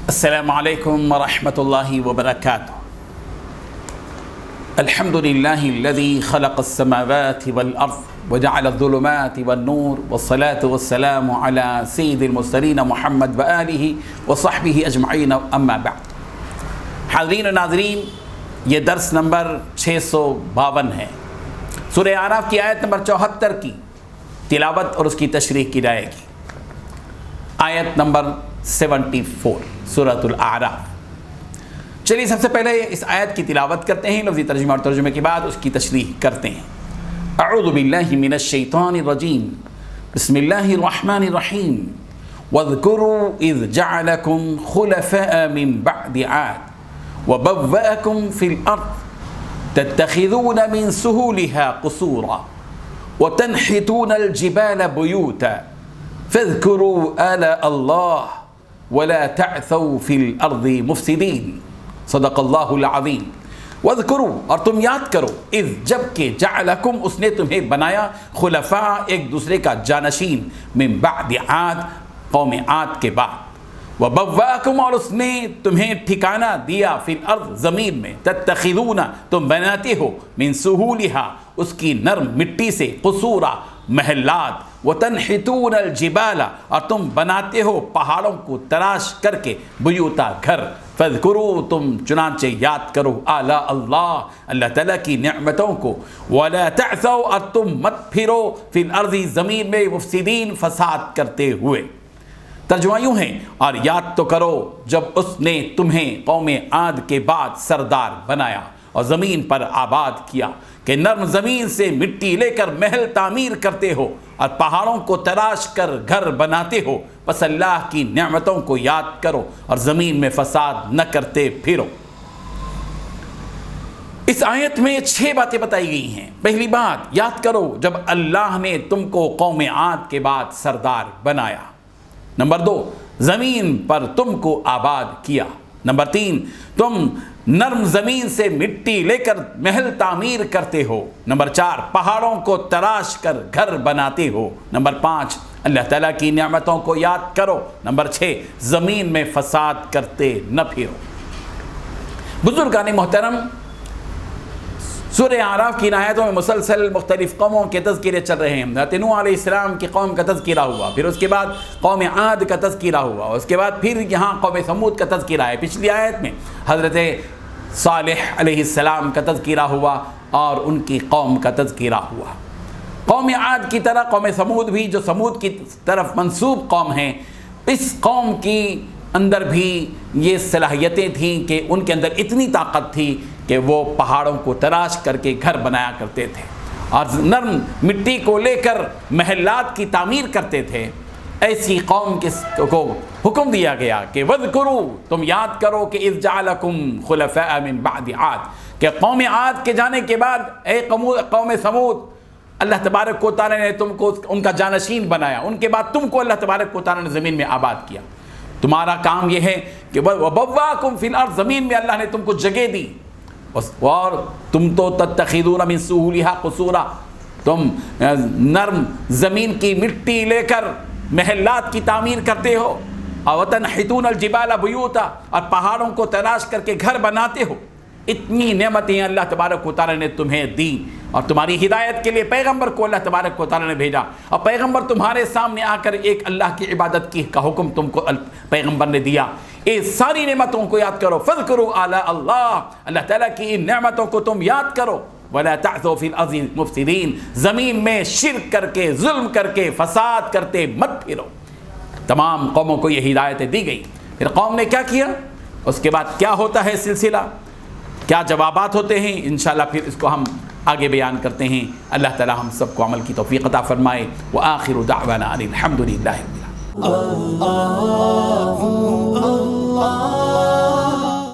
السلام علیکم ورحمۃ اللہ وبرکاتہ۔ الحمد للہ الذی خلق السماوات والارض وجعل الظلمات والنور والصلاة والسلام علی سید المرسلین محمد وآلہ وصحبہ اجمعین، اما بعد۔ حاضرین و ناظرین، یہ درس نمبر 652 ہے۔ سورہ اعراف کی آیت نمبر 74 کی تلاوت اور اس کی تشریح کی جائے گی۔ آیت نمبر 74 سورۃ الاعراف۔ چلیے سب سے پہلے اس آیت کی تلاوت کرتے ہیں، لفظی ترجمہ اور ترجمے کے بعد اس کی تشریح کرتے ہیں۔ اعوذ باللہ من الشیطان الرجیم، بسم اللہ الرحمن الرحیم۔ واذکروا اذ جعلکم خلفاء من بعد عاد وبوأکم فی الارض تتخذون من سہولها قصورا وتنحتون الجبال بیوتا فاذکروا آلاء اللہ ولا تعثوا فی الارض مفسدین۔ صدق اللہ العظیم۔ واذکروا، اور تم یاد کرو، اذ جب کہ جعلکم، اس نے تمہیں بنایا، خلفاء، ایک دوسرے کا جانشین، من بعد عاد، قوم عاد کے بعد، وبوأکم، اور اس نے تمہیں ٹھکانہ دیا، فی الارض، زمین میں، تتخذون، تم بناتے ہو، من سہولها، اس کی نرم مٹی سے، قصورا، محلات، وتنحتون الجبال، اور تم بناتے ہو پہاڑوں کو تراش کر کے، بیوتا، گھر، فاذکروا، تم چنانچہ یاد کرو، آلاء اللہ، اللہ تعالیٰ کی نعمتوں کو، ولا تعثوا، اور تم مت پھرو، فی الارض، زمین میں، مفسدین، فساد کرتے ہوئے۔ ترجمہ یوں ہے، اور یاد تو کرو جب اس نے تمہیں قوم عاد کے بعد سردار بنایا اور زمین پر آباد کیا، کہ نرم زمین سے مٹی لے کر محل تعمیر کرتے ہو اور پہاڑوں کو تراش کر گھر بناتے ہو، بس اللہ کی نعمتوں کو یاد کرو اور زمین میں فساد نہ کرتے پھرو۔ اس آیت میں 6 باتیں بتائی گئی ہیں۔ پہلی بات، یاد کرو جب اللہ نے تم کو قوم عاد کے بعد سردار بنایا۔ نمبر 2، زمین پر تم کو آباد کیا۔ نمبر 3، تم نرم زمین سے مٹی لے کر محل تعمیر کرتے ہو۔ نمبر 4، پہاڑوں کو تراش کر گھر بناتے ہو۔ نمبر 5، اللہ تعالیٰ کی نعمتوں کو یاد کرو۔ نمبر 6، زمین میں فساد کرتے نہ پھرو۔ بزرگان محترم، سورہ اعراف کی آیتوں میں مسلسل مختلف قوموں کے تذکرے چل رہے ہیں۔ حضرت نوح علیہ السلام کی قوم کا تذکرہ ہوا، پھر اس کے بعد قوم عاد کا تذکرہ ہوا، اس کے بعد پھر یہاں قوم سمود کا تذکرہ ہے۔ پچھلی آیت میں حضرت صالح علیہ السلام کا تذکرہ ہوا اور ان کی قوم کا تذکرہ ہوا۔ قوم عاد کی طرح قوم سمود بھی، جو سمود کی طرف منسوب قوم ہیں، اس قوم کی اندر بھی یہ صلاحیتیں تھیں کہ ان کے اندر اتنی طاقت تھی کہ وہ پہاڑوں کو تراش کر کے گھر بنایا کرتے تھے اور نرم مٹی کو لے کر محلات کی تعمیر کرتے تھے۔ ایسی قوم کو حکم دیا گیا کہ وَاذْكُرُوا، تم یاد کرو کہ اِذْ جَعَلَكُمْ خُلَفَاءَ مِن بَعْدِ عَاد، کہ قوم عاد کے جانے کے بعد، اے قوم سمود، اللہ تبارک و تعالیٰ نے تم کو ان کا جانشین بنایا، ان کے بعد تم کو اللہ تبارک و تعالیٰ نے زمین میں آباد کیا۔ تمہارا کام یہ ہے کہ وَبَوَّأَكُمْ فِي الْأَرْضِ، زمین میں اللہ نے تم کو جگہ دی، اور تم تو تتخذون من سہولها قصورا، تم نرم زمین کی مٹی لے کر محلات کی تعمیر کرتے ہو، وتنحتون الجبال بیوتا، اور پہاڑوں کو تراش کر کے گھر بناتے ہو۔ اتنی نعمتیں اللہ تبارک و تعالیٰ نے تمہیں دی، اور تمہاری ہدایت کے لیے پیغمبر کو اللہ تبارک و تعالیٰ نے بھیجا، اور پیغمبر تمہارے سامنے آ کر ایک اللہ کی عبادت کا حکم تم کو پیغمبر نے دیا۔ اس ساری نعمتوں کو یاد کرو، فاذکروا آلاء اللہ، اللہ تعالیٰ کی ان نعمتوں کو تم یاد کرو، ولا تعثوا فی الارض مفسدین، زمین میں شرک کر کے، ظلم کر کے، فساد کرتے مت پھرو۔ تمام قوموں کو یہ ہدایتیں دی گئی۔ پھر قوم نے کیا کیا، اس کے بعد کیا ہوتا ہے سلسلہ، کیا جوابات ہوتے ہیں، انشاءاللہ پھر اس کو ہم آگے بیان کرتے ہیں۔ اللہ تعالی ہم سب کو عمل کی توفیق عطا فرمائے۔ وآخر دعوانا ان الحمد للہ رب العالمین۔